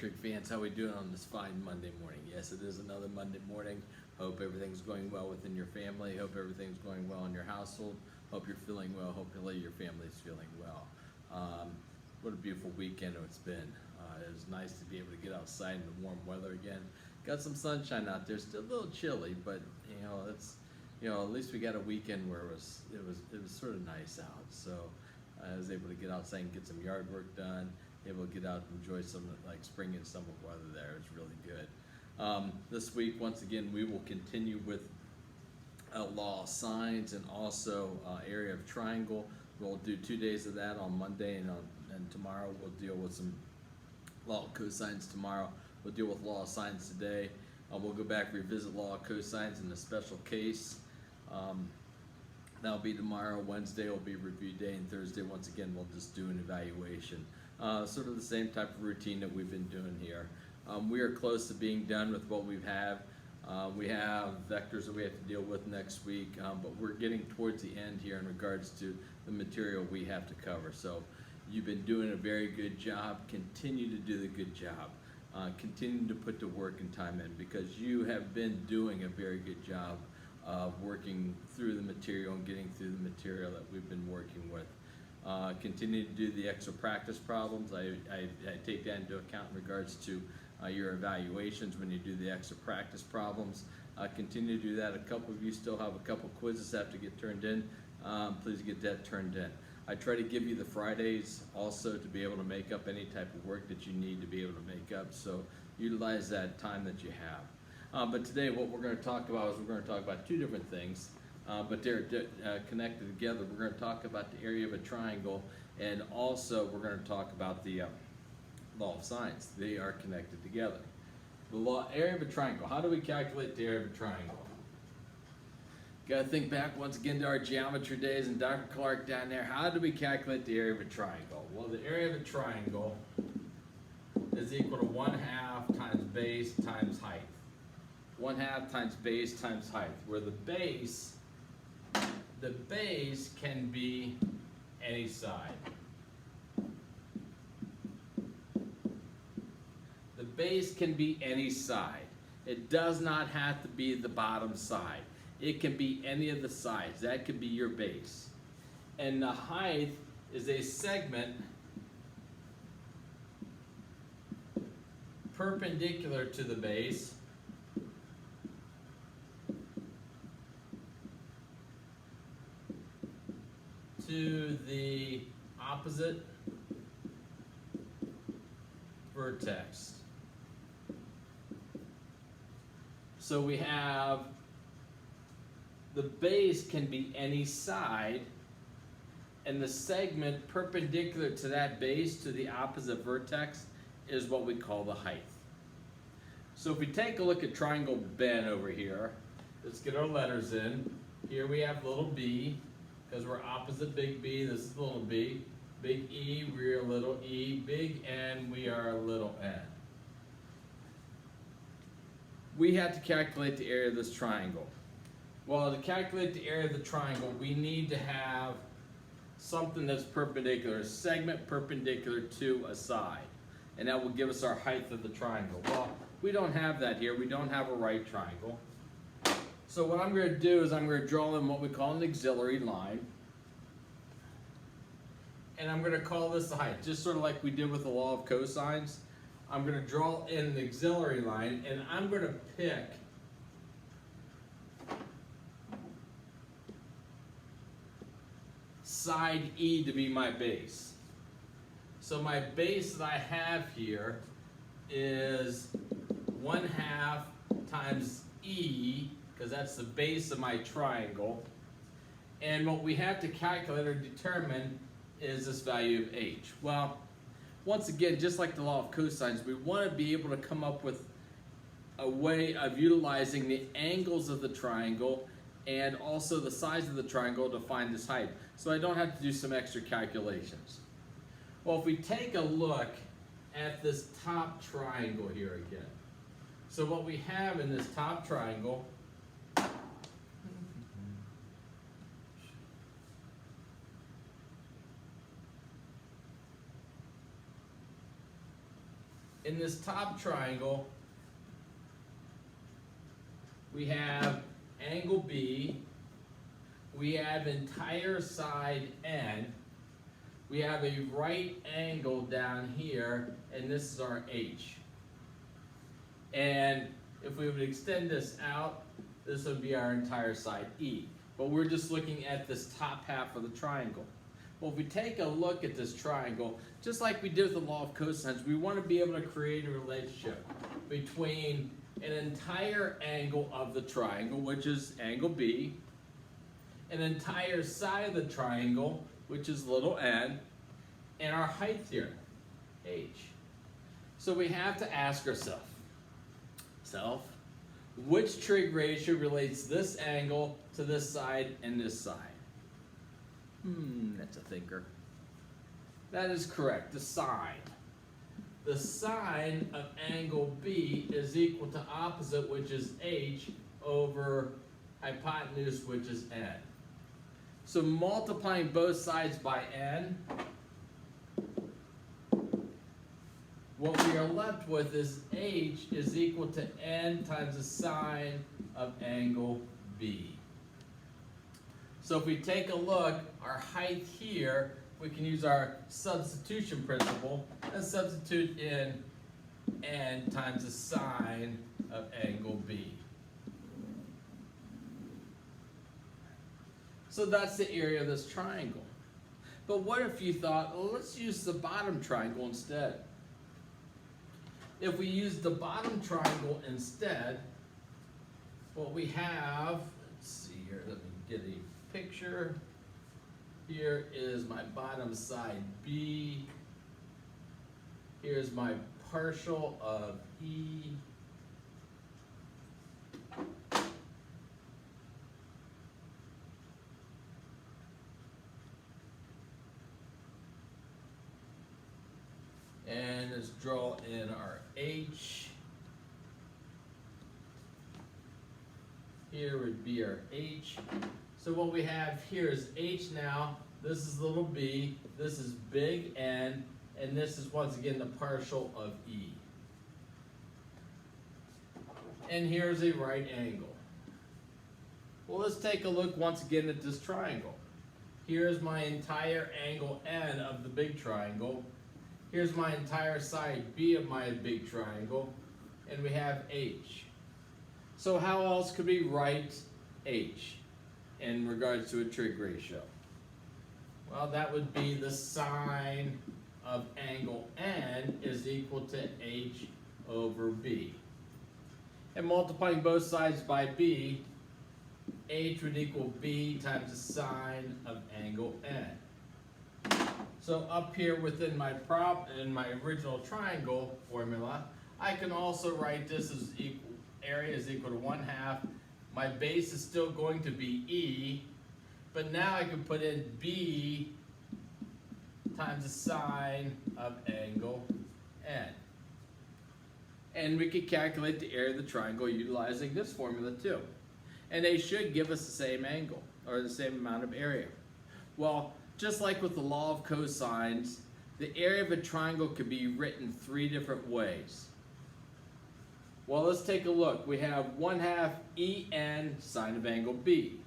Trig fans, how we doing on this fine Monday morning? Yes, it is another Monday morning. Hope everything's going well within your family. Hope everything's going well in your household. Hope you're feeling well. Hopefully your family's feeling well. What a beautiful weekend it's been. It was nice to be able to get outside in the warm weather again. Got some sunshine out there. Still a little chilly, but at least we got a weekend where it was sort of nice out. So I was able to get outside and get some yard work done. Able to get out and enjoy some like spring and summer weather there. It's really good. This week, once again, we will continue with law of sines and also area of triangle. We'll do 2 days of that on Monday, and tomorrow we'll deal with some law of cosines tomorrow. We'll deal with law of sines today. We'll go back, revisit law of cosines in a special case. That'll be tomorrow. Wednesday will be review day, and Thursday, once again, we'll just do an evaluation. Sort of the same type of routine that we've been doing here. We are close to being done with what we have. We have vectors that we have to deal with next week, but we're getting towards the end here in regards to the material we have to cover. So you've been doing a very good job. Continue to do the good job. Continue to put the work and time in, because you have been doing a very good job of working through the material and getting through the material that we've been working with. Continue to do the extra practice problems. I take that into account in regards to your evaluations when you do the extra practice problems. Continue to do that. A couple of you still have a couple quizzes that have to get turned in. Please get that turned in. I try to give you the Fridays also to be able to make up any type of work that you need to be able to make up, so utilize that time that you have. But today what we're going to talk about is we're going to talk about two different things, but they're connected together. We're going to talk about the area of a triangle, and also we're going to talk about the law of sines. They are connected together. The area of a triangle. How do we calculate the area of a triangle? Got to think back once again to our geometry days and Dr. Clark down there. How do we calculate the area of a triangle? Well, the area of a triangle is equal to 1/2 times base times height. 1/2 times base times height, where the base can be any side. The base can be any side. It does not have to be the bottom side. It can be any of the sides. That could be your base. And the height is a segment perpendicular to the base to the opposite vertex. So we have the base can be any side, and the segment perpendicular to that base to the opposite vertex is what we call the height. So if we take a look at triangle Ben over here, let's get our letters in. Here we have little b, because we're opposite big B. This is little b. Big E, we're little e. Big N, we are a little n. We have to calculate the area of this triangle. Well, to calculate the area of the triangle, we need to have something that's perpendicular, a segment perpendicular to a side. And that will give us our height of the triangle. Well, we don't have that here. We don't have a right triangle. So what I'm going to do is I'm going to draw in what we call an auxiliary line. And I'm going to call this the height, just sort of like we did with the law of cosines. I'm going to draw in an auxiliary line, and I'm going to pick side E to be my base. So my base that I have here is 1/2 times E, because that's the base of my triangle. And what we have to calculate or determine is this value of H. Well, once again, just like the law of cosines, we want to be able to come up with a way of utilizing the angles of the triangle and also the size of the triangle to find this height, so I don't have to do some extra calculations. Well, if we take a look at this top triangle here again, so what we have in this top triangle in this top triangle, we have angle B, we have entire side N, we have a right angle down here, and this is our H. And if we would extend this out, this would be our entire side E. But we're just looking at this top half of the triangle. Well, if we take a look at this triangle, just like we did with the law of cosines, we want to be able to create a relationship between an entire angle of the triangle, which is angle B, an entire side of the triangle, which is little n, and our height here, h. So we have to ask ourselves, which trig ratio relates this angle to this side and this side? That's a thinker. That is correct, the sine. The sine of angle B is equal to opposite, which is h, over hypotenuse, which is n. So multiplying both sides by n, what we are left with is h is equal to n times the sine of angle B. So if we take a look, our height here, we can use our substitution principle and substitute in n times the sine of angle B. So that's the area of this triangle. But what if you thought, well, let's use the bottom triangle instead? If we use the bottom triangle instead, what we have, let's see here, let me get a picture. Here is my bottom side B. Here's my partial of E. And let's draw in our H. Here would be our H. So what we have here is H now. This is little b. This is big N. And this is once again the partial of E. And here's a right angle. Well, let's take a look once again at this triangle. Here's my entire angle N of the big triangle. Here's my entire side B of my big triangle, and we have H. So how else could we write H in regards to a trig ratio? Well, that would be the sine of angle N is equal to H over B. And multiplying both sides by B, H would equal B times the sine of angle N. So up here within my in my original triangle formula, I can also write this as equal, area is equal to 1/2. My base is still going to be E, but now I can put in B times the sine of angle N. And we could calculate the area of the triangle utilizing this formula too. And they should give us the same angle, or the same amount of area. Well, just like with the law of cosines, the area of a triangle could be written 3 different ways. Well, let's take a look. We have 1/2 EN sine of angle B.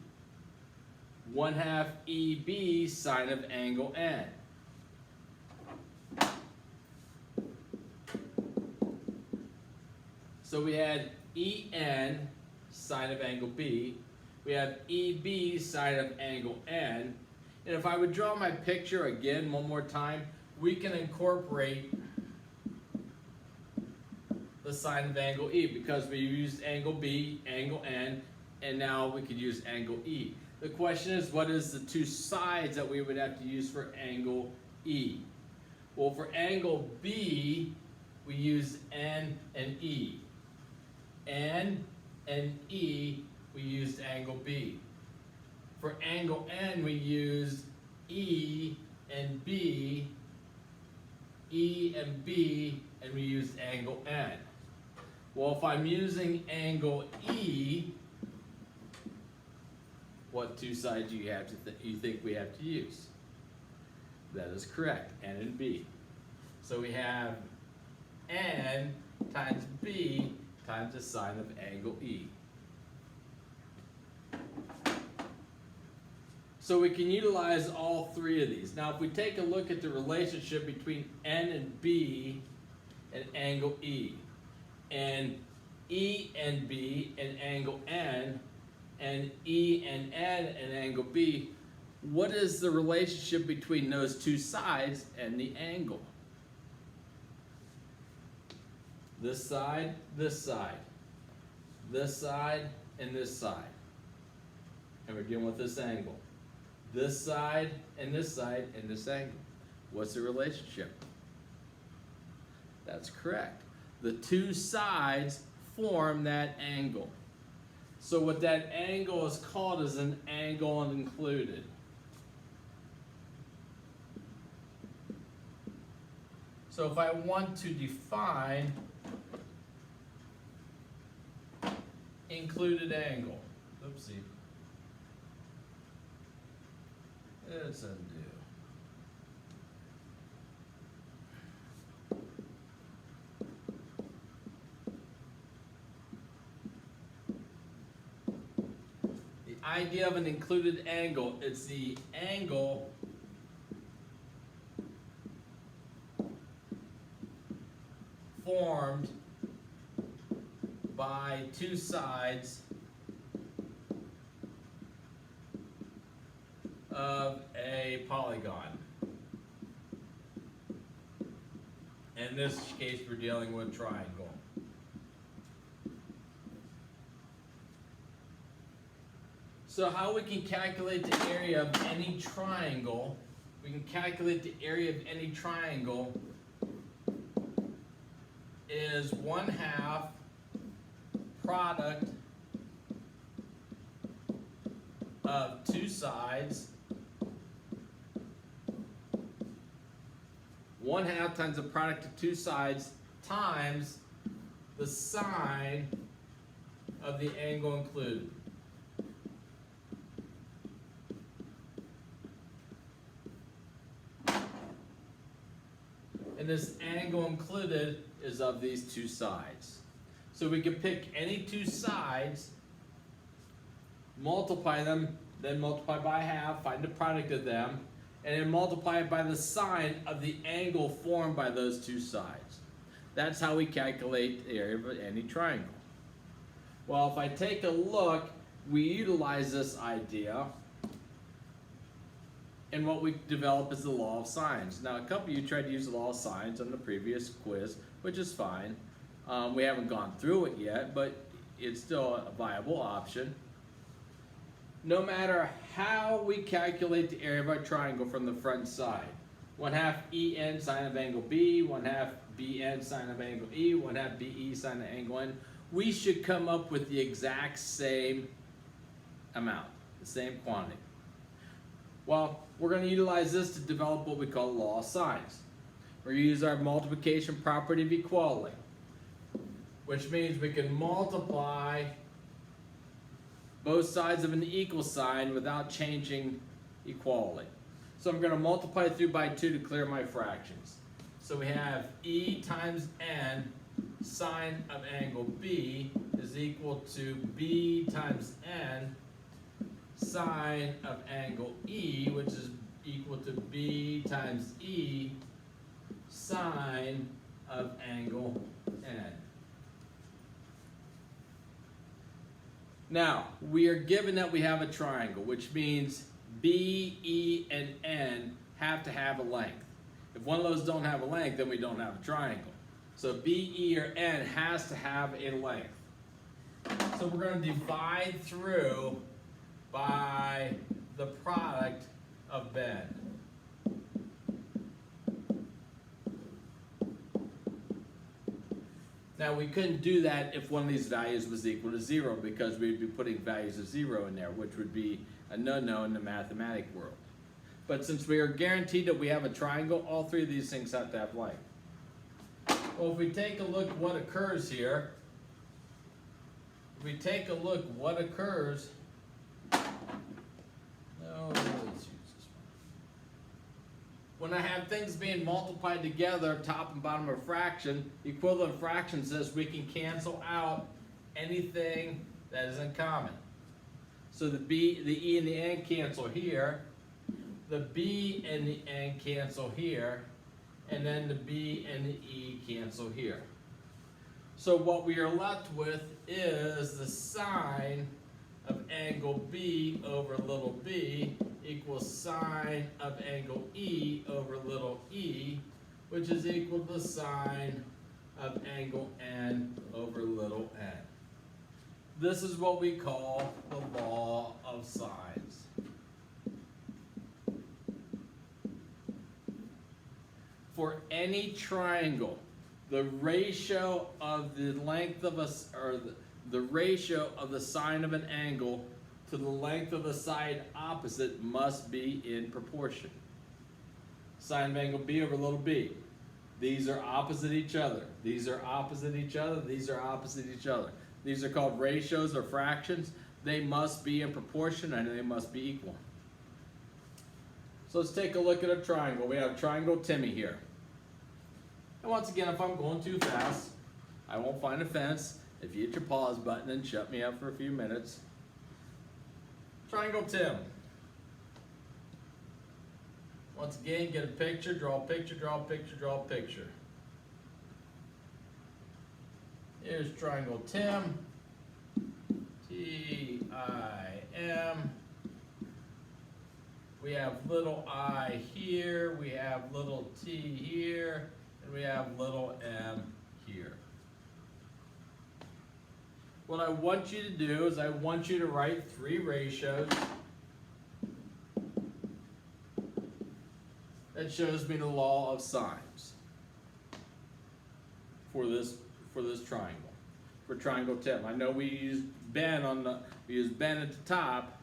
1/2 EB sine of angle N. So we had EN sine of angle B. We have EB sine of angle N. And if I would draw my picture again one more time, we can incorporate the sine of angle E because we used angle B, angle N, and now we could use angle E. The question is, what is the 2 sides that we would have to use for angle E? Well, for angle B, we use N and E. N and E, we used angle B. For angle N, we used E and B, E and B, and we used angle N. Well, if I'm using angle E, what 2 sides do you have you think we have to use? That is correct, N and B. So we have N times B times the sine of angle E. So we can utilize all three of these. Now if we take a look at the relationship between N and B and angle E, and E and B and angle N, and E and N and angle B, what is the relationship between those two sides and the angle? This side, this side, this side, and this side. And we're dealing with this angle. This side, and this angle. What's the relationship? That's correct. The two sides form that angle. So what that angle is called is an angle included. So if I want to define included angle, oopsie, let's undo. The idea of an included angle, it's the angle formed by two sides of a polygon. In this case, we're dealing with triangle. So how we can calculate the area of any triangle, we can calculate the area of any triangle is 1/2 product of two sides, 1/2 times the product of two sides times the sine of the angle included. And this angle included is of these two sides. So we can pick any two sides, multiply them, then multiply by 1/2, find the product of them, and then multiply it by the sine of the angle formed by those two sides. That's how we calculate the area of any triangle. Well, if I take a look, we utilize this idea, and what we develop is the law of sines. Now, a couple of you tried to use the law of sines on the previous quiz, which is fine. We haven't gone through it yet, but it's still a viable option. No matter how we calculate the area of our triangle from the front side, 1/2 EN sine of angle B, 1/2 BN sine of angle E, 1/2 BE sine of angle N, we should come up with the exact same amount, the same quantity. Well, we're going to utilize this to develop what we call the law of sines. We're going to use our multiplication property of equality, which means we can multiply both sides of an equal sign without changing equality. So I'm going to multiply through by 2 to clear my fractions. So we have E times N sine of angle B is equal to B times N sine of angle E, which is equal to B times E sine of angle N. Now, we are given that we have a triangle, which means B, E, and N have to have a length. If one of those don't have a length, then we don't have a triangle. So B, E, or N has to have a length. So we're going to divide through by the product of bend. Now we couldn't do that if one of these values was equal to 0, because we'd be putting values of 0 in there, which would be a no-no in the mathematic world. But since we are guaranteed that we have a triangle, all three of these things have to have length. Well, if we take a look what occurs here, if we take a look what occurs, no, let's use this one. When I have things being multiplied together, top and bottom of a fraction, the equivalent fraction says we can cancel out anything that is in common. So the B, the E, and the N cancel here. The B and the N cancel here. And then the B and the E cancel here. So what we are left with is the sine of angle B over little b equals sine of angle E over little e, which is equal to sine of angle N over little n. This is what we call the law of sines. For any triangle, the ratio of the length of the ratio of the sine of an angle to the length of the side opposite must be in proportion. Sine of angle B over little b. These are opposite each other. These are opposite each other. These are opposite each other. These are called ratios or fractions. They must be in proportion and they must be equal. So let's take a look at a triangle. We have triangle Timmy here. And once again, if I'm going too fast, I won't find a fence. If you hit your pause button and shut me up for a few minutes. Triangle Tim. Once again, get a picture, draw a picture, draw a picture, draw a picture. Here's triangle Tim. T-I-M. We have little I here, we have little t here, and we have little m here. What I want you to do is I want you to write three ratios that shows me the law of sines for this triangle. For triangle Tim. I know we used Ben at the top,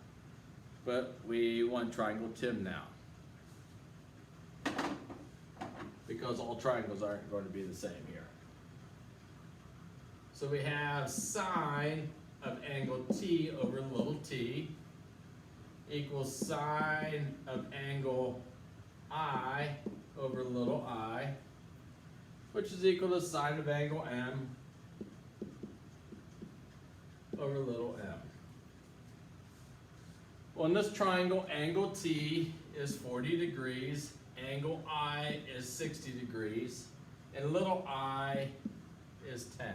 but we want triangle Tim now. Because all triangles aren't going to be the same here. So we have sine of angle T over little t equals sine of angle I over little I, which is equal to sine of angle M over little m. Well, in this triangle, angle T is 40 degrees, angle I is 60 degrees, and little I is 10.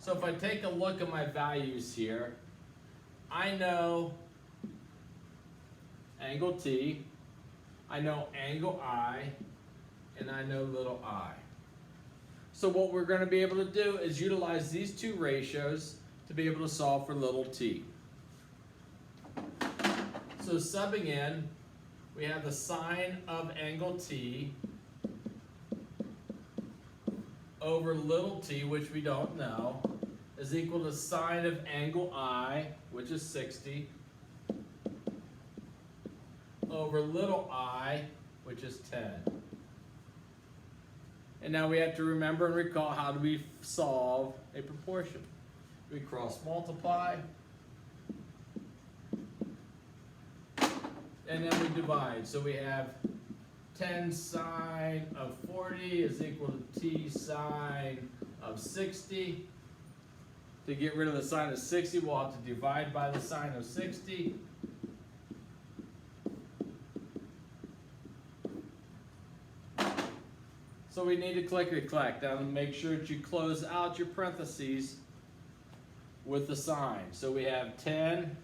So if I take a look at my values here, I know angle T, I know angle I, and I know little I. So what we're going to be able to do is utilize these two ratios to be able to solve for little t. So subbing in, we have the sine of angle T over little t, which we don't know, is equal to sine of angle I, which is 60, over little I, which is 10. And now we have to remember and recall, how do we solve a proportion? We cross multiply, and then we divide. So we have 10 sine of 40 is equal to t sine of 60. To get rid of the sine of 60, we'll have to divide by the sine of 60. So we need to clickety-clack down and make sure that you close out your parentheses with the sign. So we have 10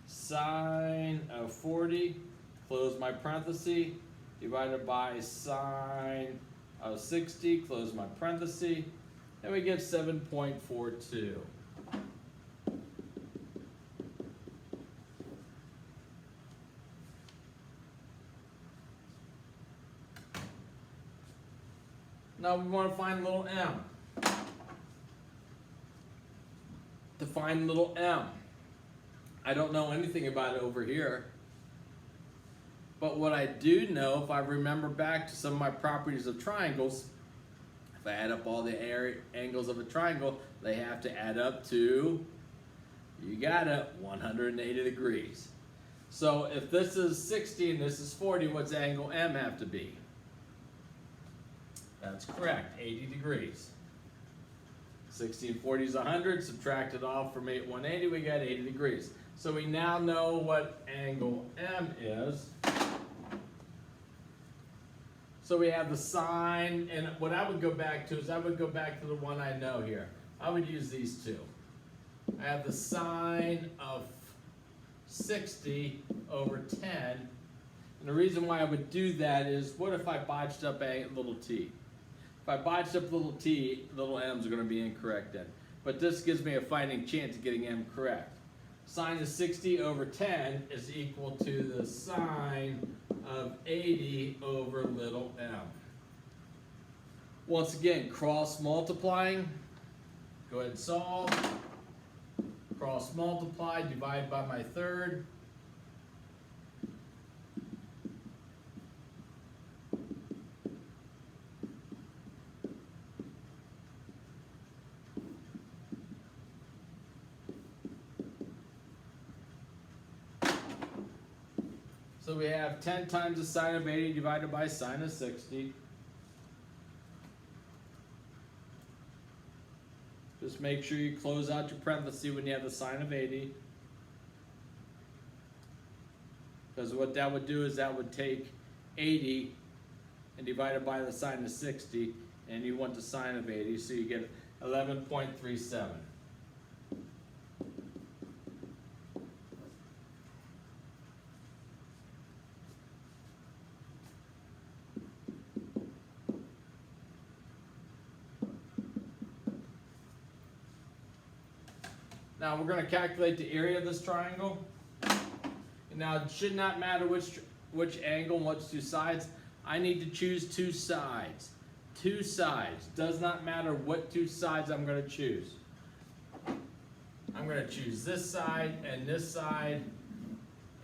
sine of 40, close my parenthesis, divided by sine of 60, close my parenthesis, and we get 7.42. Now we want to find little m. To find little m, I don't know anything about it over here. But what I do know, if I remember back to some of my properties of triangles, if I add up all the angles of a triangle, they have to add up to, you got it, 180 degrees. So if this is 60 and this is 40, what's angle M have to be? That's correct, 80 degrees. 60 and 40 is 100, subtract it off from 180, we got 80 degrees. So we now know what angle M is. So we have the sine, and what I would go back to is I would go back to the one I know here. I would use these two. I have the sine of 60 over 10. And the reason why I would do that is, what if I botched up a little t? If I botched up little t, little m's are going to be incorrect then. But this gives me a fighting chance of getting m correct. Sine of 60 over 10 is equal to the sine of 80 over little m. Once again, cross multiplying. Go ahead and solve. Cross multiply, divide by my third. So we have 10 times the sine of 80 divided by sine of 60. Just make sure you close out your parenthesis when you have the sine of 80. Because what that would do is that would take 80 and divide it by the sine of 60, and you want the sine of 80, so you get 11.37. Now we're going to calculate the area of this triangle. And now it should not matter which angle and which two sides. I need to choose two sides. Two sides. Does not matter what two sides I'm going to choose. I'm going to choose this side and this side.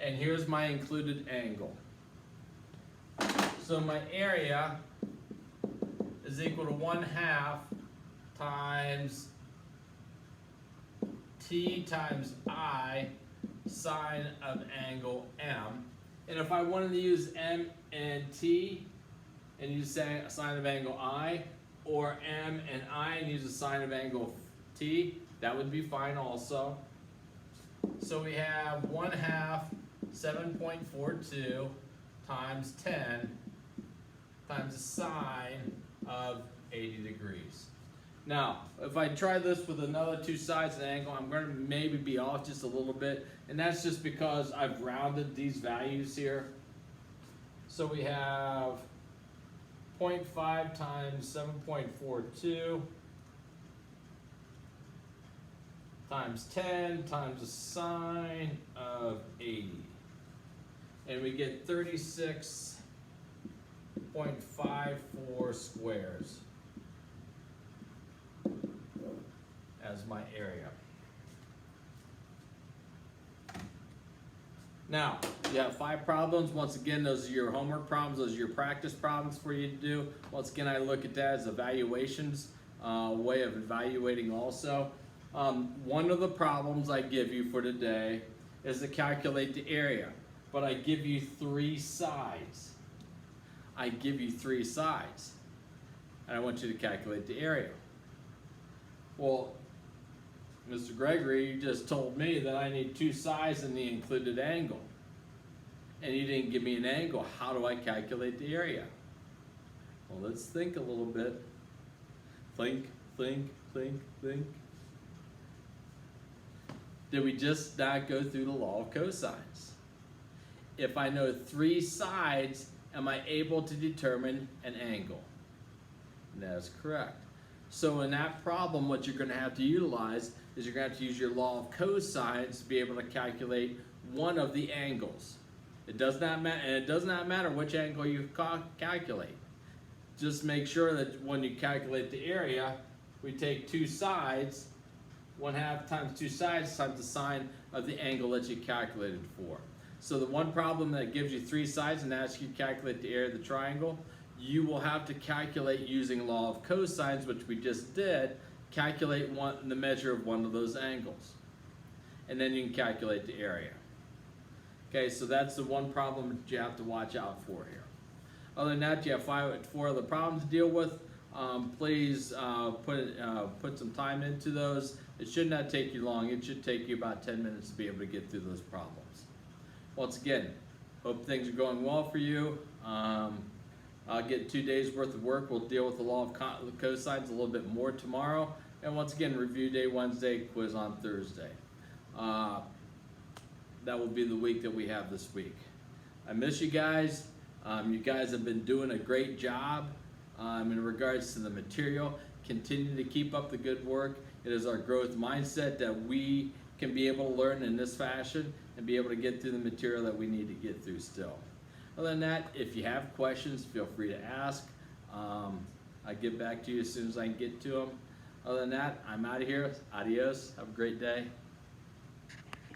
And here's my included angle. So my area is equal to 1/2 times T times I sine of angle M. And if I wanted to use M and T and use sine of angle I, or M and I and use a sine of angle T, that would be fine also. So we have 1/2 7.42 times 10 times the sine of 80 degrees. Now, if I try this with another two sides of the angle, I'm going to maybe be off just a little bit, and that's just because I've rounded these values here. So we have 0.5 times 7.42 times 10 times the sine of 80. And we get 36.54 squares as my area. Now, you have 5 problems. Once again, those are your homework problems. Those are your practice problems for you to do. Once again, I look at that as evaluations, way of evaluating also. One of the problems I give you for today is to calculate the area, but I give you 3 sides. I give you 3 sides, and I want you to calculate the area. Well, Mr. Gregory, you just told me that I need 2 sides in the included angle, and you didn't give me an angle. How do I calculate the area? Well, let's think a little bit. Think. Did we just not go through the law of cosines? If I know 3 sides, am I able to determine an angle? That's correct. So in that problem, what you're going to have to utilize is you're going to have to use your law of cosines to be able to calculate one of the angles. It does not matter, and it does not matter which angle you calculate. Just make sure that when you calculate the area, we take 2 sides, 1/2 times 2 sides times the sine of the angle that you calculated for. So the one problem that gives you 3 sides and asks you to calculate the area of the triangle, you will have to calculate using law of cosines, which we just did, calculate the measure of one of those angles. And then you can calculate the area. Okay, so that's the one problem that you have to watch out for here. Other than that, you have four other problems to deal with. Please put some time into those. It should not take you long. It should take you about 10 minutes to be able to get through those problems. Once again, hope things are going well for you. I'll get 2 days worth of work. We'll deal with the law of cosines a little bit more tomorrow. And once again, review day Wednesday, quiz on Thursday. That will be the week that we have this week. I miss you guys. You guys have been doing a great job in regards to the material. Continue to keep up the good work. It is our growth mindset that we can be able to learn in this fashion and be able to get through the material that we need to get through still. Other than that, if you have questions, feel free to ask. I'll get back to you as soon as I can get to them. Other than that, I'm out of here. Adios. Have a great day.